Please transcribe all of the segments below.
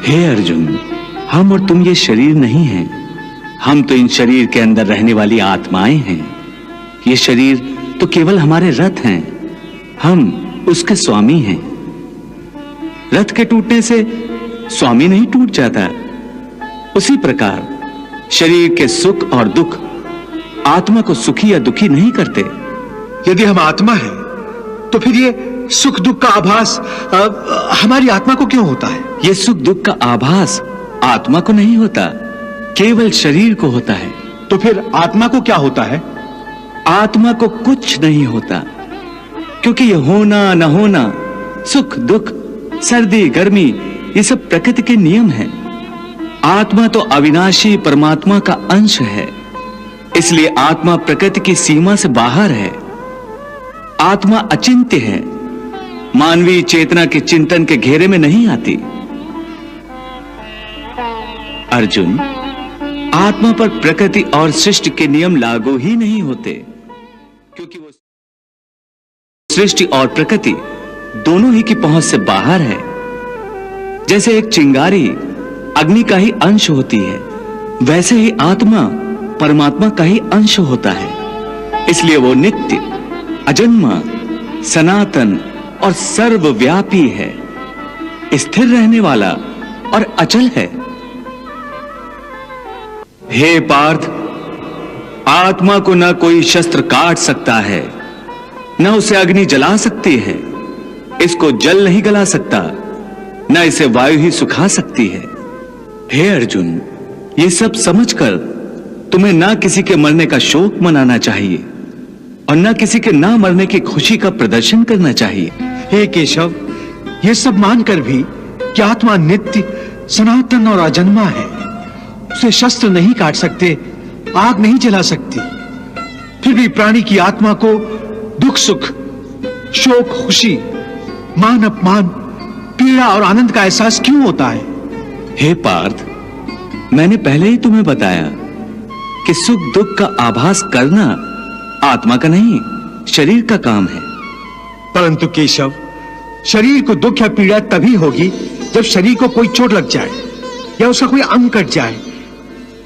हे अर्जुन, हम और तुम ये शरीर नहीं हैं। हम तो इन शरीर के अंदर रहने वाली आत्माएं हैं। ये शरीर तो केवल हमारे रथ हैं। हम उसके स्वामी हैं। रथ के टूटने से स्वामी नहीं टूट जाता। उसी प्रकार शरीर के सुख और दुख आत्मा को सुखी या दुखी नहीं करते। यदि हम आत्मा हैं, तो फिर ये सुख दुख का आभास हमारी आत्मा को क्यों होता है? ये सुख दुख का आभास आत्मा को नहीं होता, केवल शरीर को होता है। तो फिर आत्मा को क्या होता है? आत्मा को कुछ नहीं होता, क्योंकि ये होना न होना, सुख दुख, सर्दी गर्मी, ये सब प्रकृति के नियम हैं। आत्मा तो अविनाशी परमात्मा का अंश है, इसलिए आत्मा प्रकृति की सीमा से बाहर है। आत्मा अचिंत्य है, मानवीय चेतना के चिंतन के घेरे में नहीं आती। अर्जुन, आत्मा पर प्रकृति और सृष्टि के नियम लागू ही नहीं होते, क्योंकि वो सृष्टि और प्रकृति दोनों ही की पहुंच से बाहर है। जैसे एक चिंगारी अग्नि का ही अंश होती है, वैसे ही आत्मा परमात्मा का ही अंश होता है। इसलिए वो नित्य, अजन्मा, सनातन और सर्वव्यापी है, स्थिर रहने वाला और अचल है। हे पार्थ, आत्मा को न कोई शस्त्र काट सकता है, न उसे अग्नि जला सकती है, इसको जल नहीं गला सकता, न इसे वायु ही सुखा सकती है। हे अर्जुन, ये सब समझकर तुम्हें ना किसी के मरने का शोक मनाना चाहिए और ना किसी के ना मरने की खुशी का प्रदर्शन करना चाहिए। हे केशव, ये सब मानकर भी कि आत्मा नित्य, सनातन और अजन्मा है, उसे शस्त्र नहीं काट सकते, आग नहीं जला सकती, फिर भी प्राणी की आत्मा को दुख सुख, शोक खुशी, मान अपमान, पीड़ा और आनंद का एहसास क्यों होता है? हे पार्थ, मैंने पहले ही तुम्हें बताया कि सुख दुख का आभास करना आत्मा का नहीं, शरीर का काम है। परंतु केशव, शरीर को दुख या पीड़ा तभी होगी जब शरीर को कोई चोट लग जाए या उसका कोई अंग कट जाए।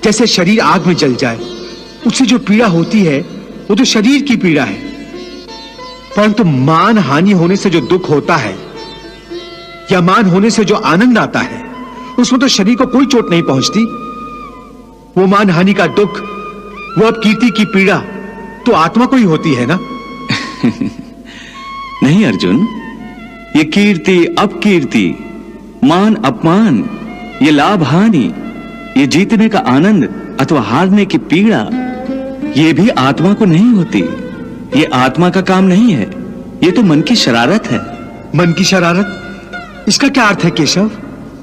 जैसे शरीर आग में जल जाए, उससे जो पीड़ा होती है वो तो शरीर की पीड़ा है। परंतु मान हानि होने से जो दुख होता है या मान होने से जो आनंद आता है, उसमें तो शरीर को कोई चोट नहीं पहुंचती। वो मान हानि का दुख, वो अपकीर्ति की पीड़ा तो आत्मा को ही होती है ना? नहीं अर्जुन, ये कीर्ति अपकीर्ति, मान अपमान, ये लाभ हानि, ये जीतने का आनंद अथवा हारने की पीड़ा, ये भी आत्मा को नहीं होती। ये आत्मा का काम नहीं है, ये तो मन की शरारत है। मन की शरारत, इसका क्या अर्थ है केशव?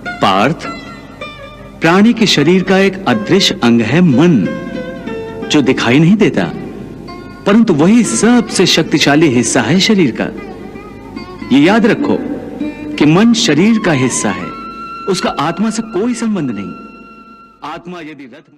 पार्थ, प्राणी के शरीर का एक अदृश्य अंग है मन, जो दिखाई नहीं देता, परंतु वही सबसे शक्तिशाली हिस्सा है शरीर का। ये याद रखो कि मन शरीर का हिस्सा है, उसका आत्मा से कोई संबंध नहीं। आत्मा यदि रथ